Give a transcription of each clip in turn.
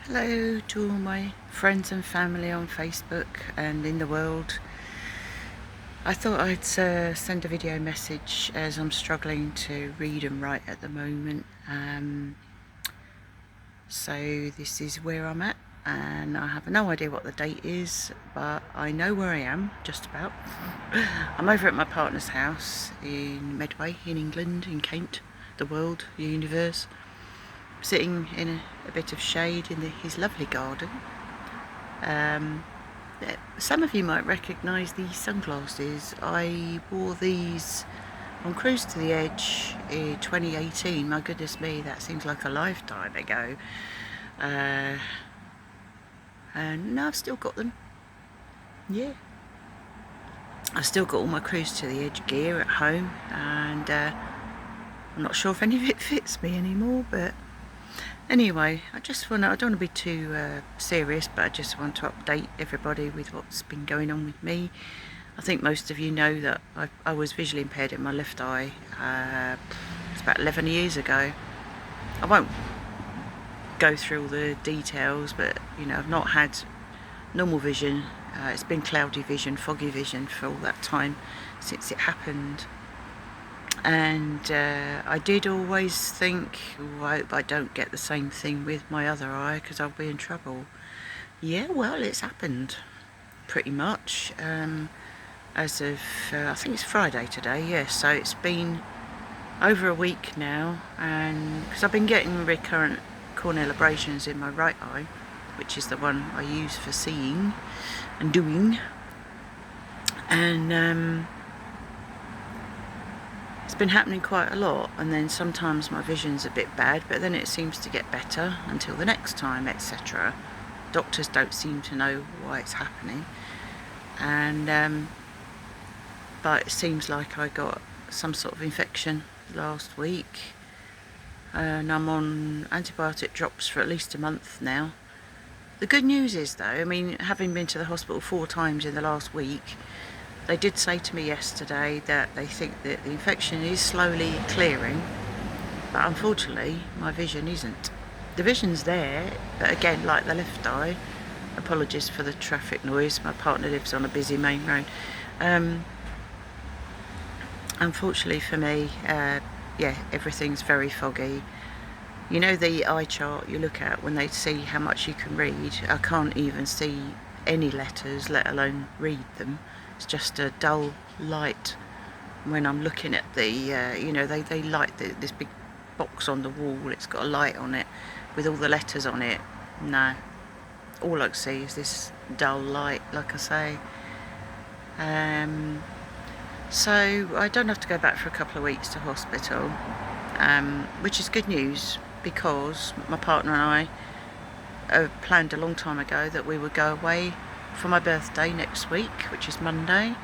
Hello to all my friends and family on Facebook and in the world. I thought I'd send a video message as I'm struggling to read and write at the moment. So this is where I'm at, and I have no idea what the date is, but I know where I am, just about. I'm over at my partner's house in Medway in England, in Kent, the world, the universe, sitting in a bit of shade in his lovely garden. Some of you might recognise these sunglasses. I wore these on Cruise to the Edge in 2018. My goodness me, that seems like a lifetime ago. And no, I've still got them. Yeah. I've still got all my Cruise to the Edge gear at home, and I'm not sure if any of it fits me anymore, but anyway, I don't want to be too serious, but I just want to update everybody with what's been going on with me. I think most of you know that I was visually impaired in my left eye. It's about 11 years ago. I won't go through all the details, but you know, I've not had normal vision. It's been cloudy vision, foggy vision for all that time since it happened. And I did always think, oh, I hope I don't get the same thing with my other eye, because I'll be in trouble. Yeah, well, it's happened, pretty much. As of, I think it's Friday today, yes, so it's been over a week now, and because I've been getting recurrent corneal abrasions in my right eye, which is the one I use for seeing and doing, and it's been happening quite a lot, and then sometimes my vision's a bit bad, but then it seems to get better until the next time, etc. Doctors don't seem to know why it's happening, and but it seems like I got some sort of infection last week, and I'm on antibiotic drops for at least a month now. The good news is, though, I mean, having been to the hospital 4 times in the last week, they did say to me yesterday that they think that the infection is slowly clearing, but unfortunately my vision isn't. The vision's there, but again, like the left eye, apologies for the traffic noise, my partner lives on a busy main road. Unfortunately for me, yeah, everything's very foggy. You know the eye chart you look at when they see how much you can read? I can't even see any letters, let alone read them. It's just a dull light when I'm looking at the, you know, they light this big box on the wall. It's got a light on it with all the letters on it. No, all I can see is this dull light, like I say. So I don't have to go back for a couple of weeks to hospital, which is good news, because my partner and I planned a long time ago that we would go away for my birthday next week, which is Monday,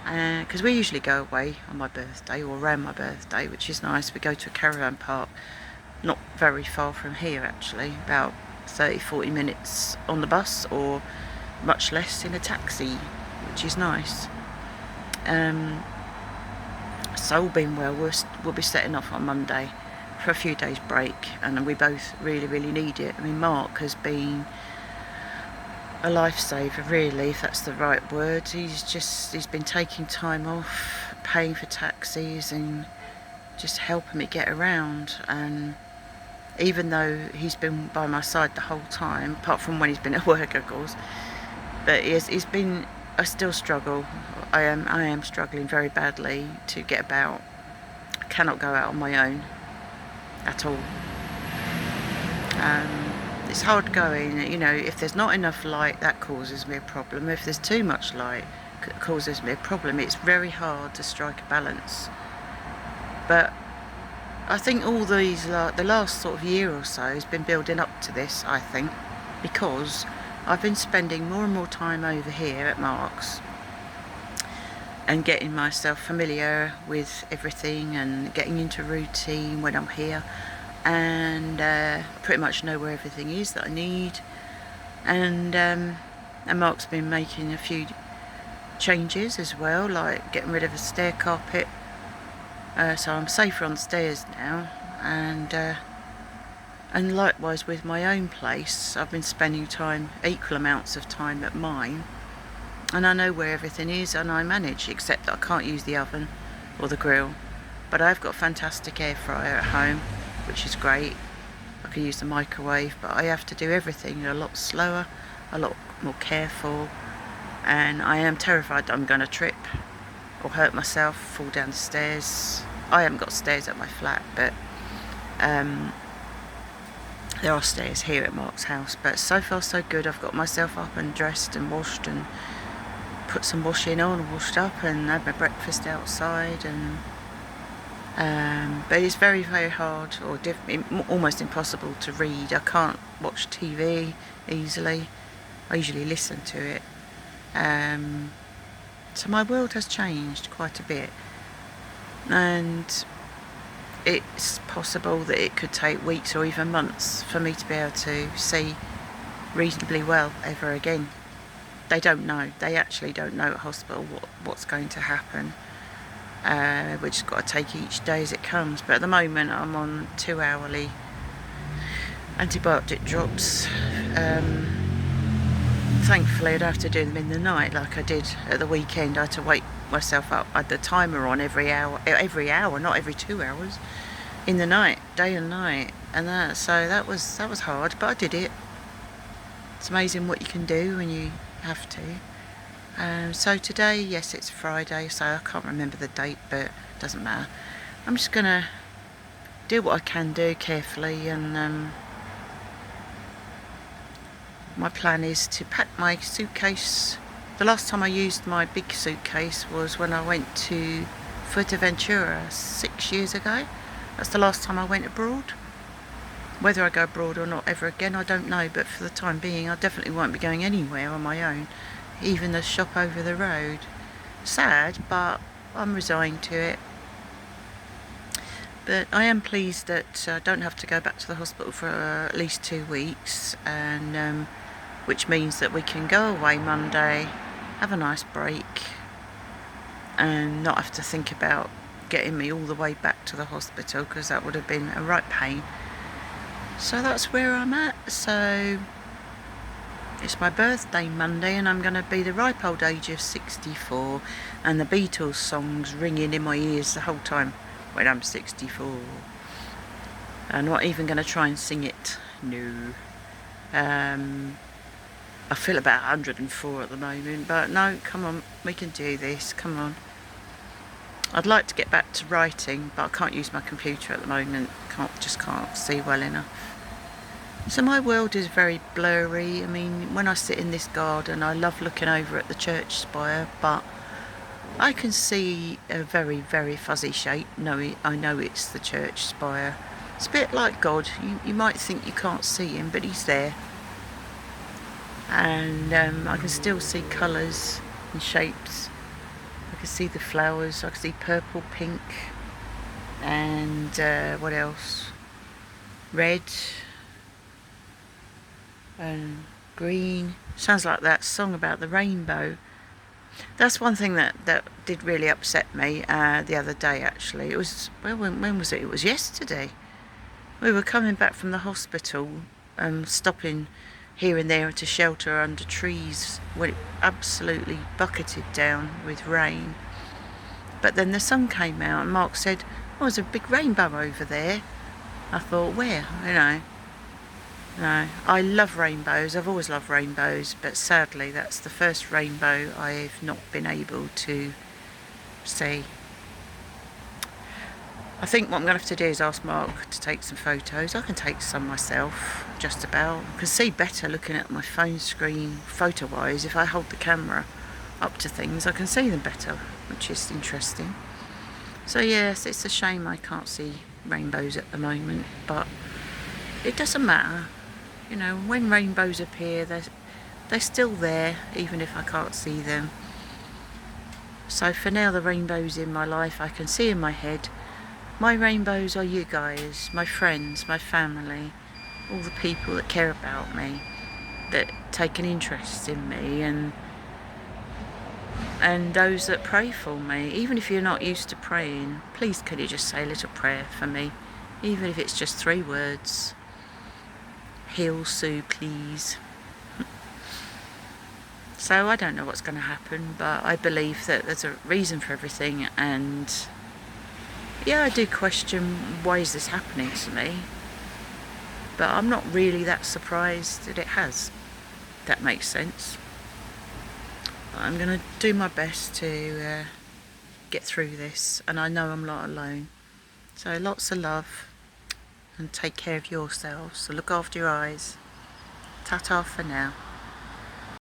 because we usually go away on my birthday or around my birthday, which is nice. We go to a caravan park not very far from here, actually, about 30-40 minutes on the bus, or much less in a taxi, which is nice. So all being well, we'll be setting off on Monday for a few days break, and we both really need it. I mean, Mark has been a lifesaver, really, if that's the right word. He's been taking time off, paying for taxis, and just helping me get around. And even though he's been by my side the whole time, apart from when he's been at work, of course, but he's been, I still struggle. I am struggling very badly to get about. I cannot go out on my own at all. It's hard going, you know. If there's not enough light, that causes me a problem. If there's too much light, it causes me a problem. It's very hard to strike a balance. But I think all these, the last sort of year or so has been building up to this, I think, because I've been spending more and more time over here at Mark's and getting myself familiar with everything and getting into routine when I'm here, and pretty much know where everything is that I need. And Mark's been making a few changes as well, like getting rid of the stair carpet, so I'm safer on the stairs now, and And likewise with my own place, I've been spending equal amounts of time at mine, and I know where everything is and I manage, except that I can't use the oven or the grill. But I've got a fantastic air fryer at home, which is great. I can use the microwave, but I have to do everything a lot slower, a lot more careful, and I am terrified that I'm going to trip or hurt myself, fall down the stairs. I haven't got stairs at my flat, but there are stairs here at Mark's house. But so far so good. I've got myself up and dressed and washed and put some washing on and washed up and had my breakfast outside, and but it's very, very hard or almost impossible to read. I can't watch TV easily. I usually listen to it. So my world has changed quite a bit, and it's possible that it could take weeks or even months for me to be able to see reasonably well ever again. They don't know. They actually don't know at hospital what's going to happen. We just got to take each day as it comes. But at the moment I'm on 2-hourly antibiotic drops. Thankfully I don't have to do them in the night like I did at the weekend. I had to wake myself up. I had the timer on every hour, not every 2 hours, in the night, day and night, and that was hard, but I did it. It's amazing what you can do when you have to. So today, yes, it's Friday, so I can't remember the date, but it doesn't matter. I'm just gonna do what I can do carefully, and my plan is to pack my suitcase. The last time I used my big suitcase was when I went to Fuerteventura 6 years ago. That's the last time I went abroad. Whether I go abroad or not ever again, I don't know, but for the time being I definitely won't be going anywhere on my own, even the shop over the road. Sad, but I'm resigned to it. But I am pleased that I don't have to go back to the hospital for at least 2 weeks, and which means that we can go away Monday, have a nice break, and not have to think about getting me all the way back to the hospital, because that would have been a right pain. So that's where I'm at. So it's my birthday Monday, and I'm going to be the ripe old age of 64, and the Beatles songs ringing in my ears the whole time when I'm 64. I'm not even going to try and sing it. No. I feel about 104 at the moment, but no, come on, we can do this, come on. I'd like to get back to writing, but I can't use my computer at the moment, just can't see well enough. So my world is very blurry. I mean, when I sit in this garden, I love looking over at the church spire, but I can see a very, very fuzzy shape. I know it's the church spire. It's a bit like God. You might think you can't see him, but he's there. And I can still see colours and shapes. I can see the flowers. I can see purple, pink, and what else? Red and green. Sounds like that song about the rainbow. That's one thing that did really upset me the other day, actually. It was, well, when was it? It was yesterday. We were coming back from the hospital, stopping here and there to shelter under trees when it absolutely bucketed down with rain. But then the sun came out and Mark said, oh, there's a big rainbow over there. I thought, where? No, I love rainbows. I've always loved rainbows, but sadly that's the first rainbow I've not been able to see. I think what I'm going to have to do is ask Mark to take some photos. I can take some myself, just about. I can see better looking at my phone screen photo-wise. If I hold the camera up to things, I can see them better, which is interesting. So yes, it's a shame I can't see rainbows at the moment, but it doesn't matter. You know, when rainbows appear, they're still there, even if I can't see them. So for now, the rainbows in my life I can see in my head. My rainbows are you guys, my friends, my family, all the people that care about me, that take an interest in me, and those that pray for me. Even if you're not used to praying, please can you just say a little prayer for me, even if it's just 3 words. Heal Sue, please. So I don't know what's going to happen, but I believe that there's a reason for everything, and yeah, I do question why is this happening to me, but I'm not really that surprised that it has. That makes sense. But I'm going to do my best to get through this, and I know I'm not alone. So lots of love, and take care of yourselves. So look after your eyes. Ta-ta for now.